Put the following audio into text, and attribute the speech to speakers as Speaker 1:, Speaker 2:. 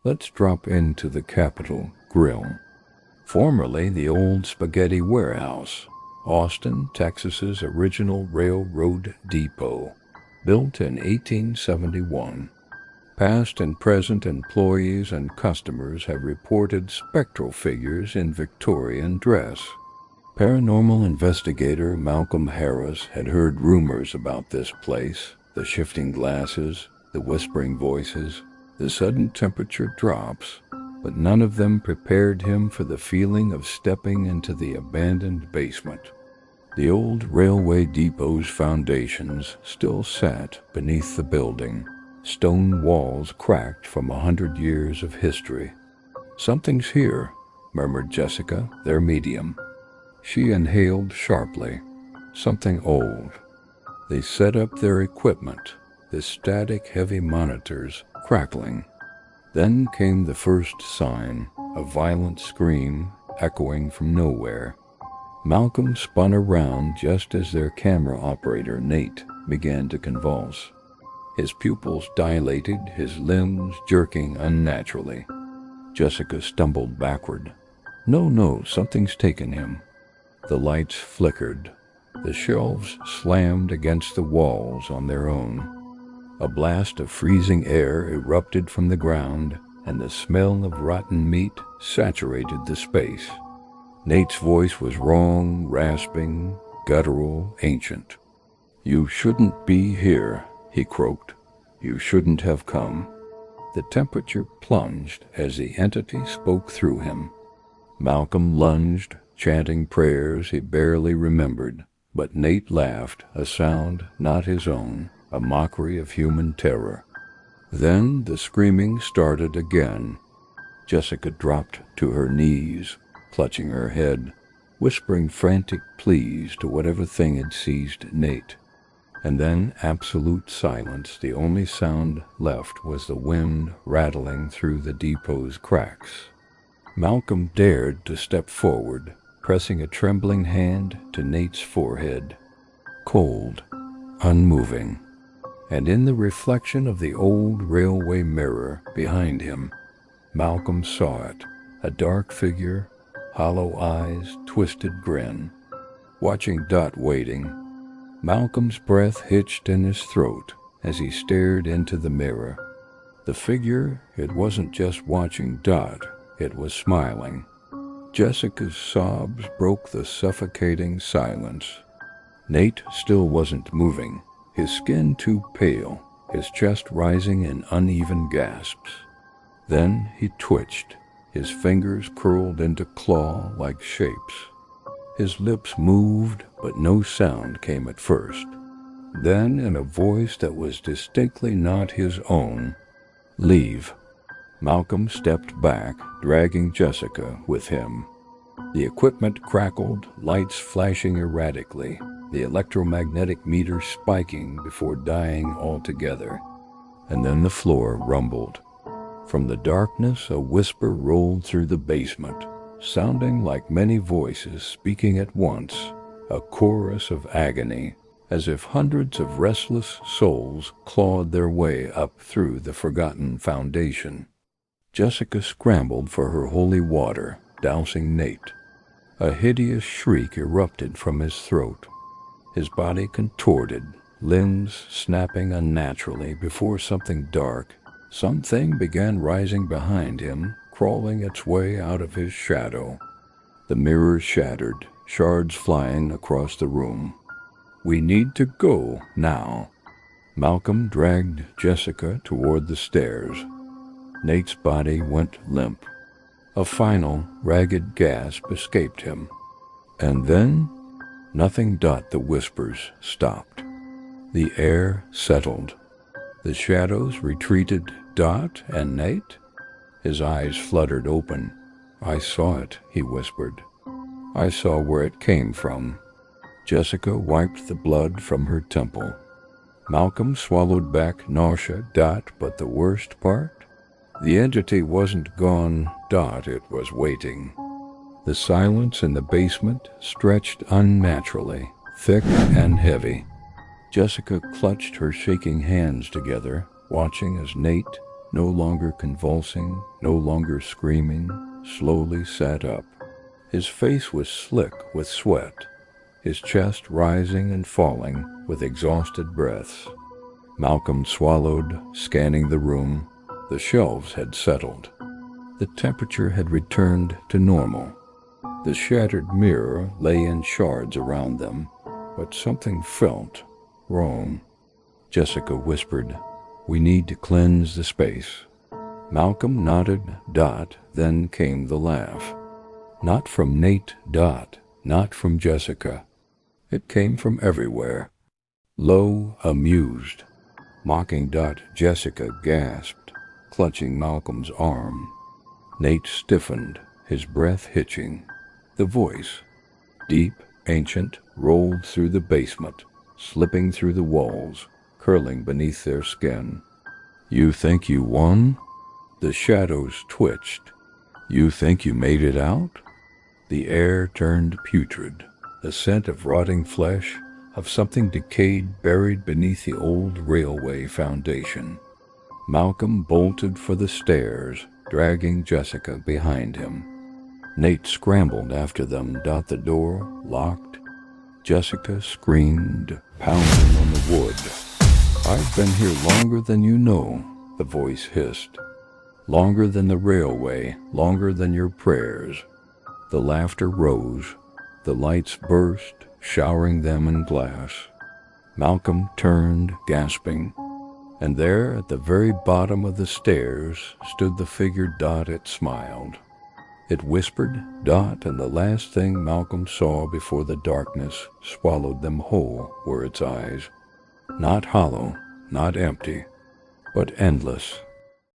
Speaker 1: Let's drop into the Capitol Grill, formerly the old Spaghetti Warehouse, Austin, Texas's original railroad depot, built in 1871. Past and present employees and customers have reported spectral figures in Victorian dress. Paranormal investigator Malcolm Harris had heard rumors about this place, the shifting glasses, the whispering voices, the sudden temperature drops, but none of them prepared him for the feeling of stepping into the abandoned basement. The old railway depot's foundations still sat beneath the building, stone walls cracked from 100 years of history. "Something's here," murmured Jessica, their medium. She inhaled sharply. Something old. They set up their equipment, the static heavy monitors crackling. Then came the first sign, a violent scream echoing from nowhere. Malcolm spun around just as their camera operator, Nate, began to convulse. His pupils dilated, his limbs jerking unnaturally. Jessica stumbled backward. No, something's taken him." The lights flickered. The shelves slammed against the walls on their own. A blast of freezing air erupted from the ground, and the smell of rotten meat saturated the space. Nate's voice was wrong, rasping, guttural, ancient. "You shouldn't be here," he croaked. "You shouldn't have come." The temperature plunged as the entity spoke through him. Malcolm lunged, chanting prayers he barely remembered, but Nate laughed, a sound not his own, a mockery of human terror. Then the screaming started again. Jessica dropped to her knees, clutching her head, whispering frantic pleas to whatever thing had seized Nate. And then absolute silence. The only sound left was the wind rattling through the depot's cracks. Malcolm dared to step forward, pressing a trembling hand to Nate's forehead. Cold, unmoving. And in the reflection of the old railway mirror behind him, Malcolm saw it, a dark figure, hollow eyes, twisted grin. Watching Dot waiting, Malcolm's breath hitched in his throat as he stared into the mirror. The figure, it wasn't just watching Dot, it was smiling. Jessica's sobs broke the suffocating silence. Nate still wasn't moving, his skin too pale, his chest rising in uneven gasps. Then he twitched, his fingers curled into claw-like shapes. His lips moved, but no sound came at first. Then, in a voice that was distinctly not his own, "Leave." Malcolm stepped back, dragging Jessica with him. The equipment crackled, lights flashing erratically, the electromagnetic meter spiking before dying altogether. And then the floor rumbled. From the darkness, a whisper rolled through the basement, sounding like many voices speaking at once, a chorus of agony, as if hundreds of restless souls clawed their way up through the forgotten foundation. Jessica scrambled for her holy water, dousing Nate. A hideous shriek erupted from his throat. His body contorted, limbs snapping unnaturally before something dark. Something began rising behind him, crawling its way out of his shadow. The mirror shattered, shards flying across the room. "We need to go now." Malcolm dragged Jessica toward the stairs. Nate's body went limp. A final, ragged gasp escaped him. And then, nothing. The whispers stopped. The air settled. The shadows retreated. Dot and Nate? His eyes fluttered open. "I saw it," he whispered. "I saw where it came from." Jessica wiped the blood from her temple. Malcolm swallowed back nausea. Dot, but the worst part? The entity wasn't gone. Dot, it was waiting. The silence in the basement stretched unnaturally, thick and heavy. Jessica clutched her shaking hands together, watching as Nate, no longer convulsing, no longer screaming, slowly sat up. His face was slick with sweat, his chest rising and falling with exhausted breaths. Malcolm swallowed, scanning the room. The shelves had settled. The temperature had returned to normal. The shattered mirror lay in shards around them, but something felt wrong. Jessica whispered, "We need to cleanse the space." Malcolm nodded. Then came the laugh. Not from Nate. Not from Jessica. It came from everywhere. Low, amused. Mocking. Jessica gasped, clutching Malcolm's arm. Nate stiffened, his breath hitching. The voice, deep, ancient, rolled through the basement, slipping through the walls, curling beneath their skin. "You think you won?" The shadows twitched. "You think you made it out?" The air turned putrid, the scent of rotting flesh, of something decayed buried beneath the old railway foundation. Malcolm bolted for the stairs, dragging Jessica behind him. Nate scrambled after them. The door locked. Jessica screamed, pounding on the wood. "I've been here longer than you know," the voice hissed. "Longer than the railway, longer than your prayers." The laughter rose. The lights burst, showering them in glass. Malcolm turned, gasping, and there at the very bottom of the stairs stood the figure. It smiled. It whispered. And the last thing Malcolm saw before the darkness swallowed them whole were its eyes. Not hollow, not empty, but endless.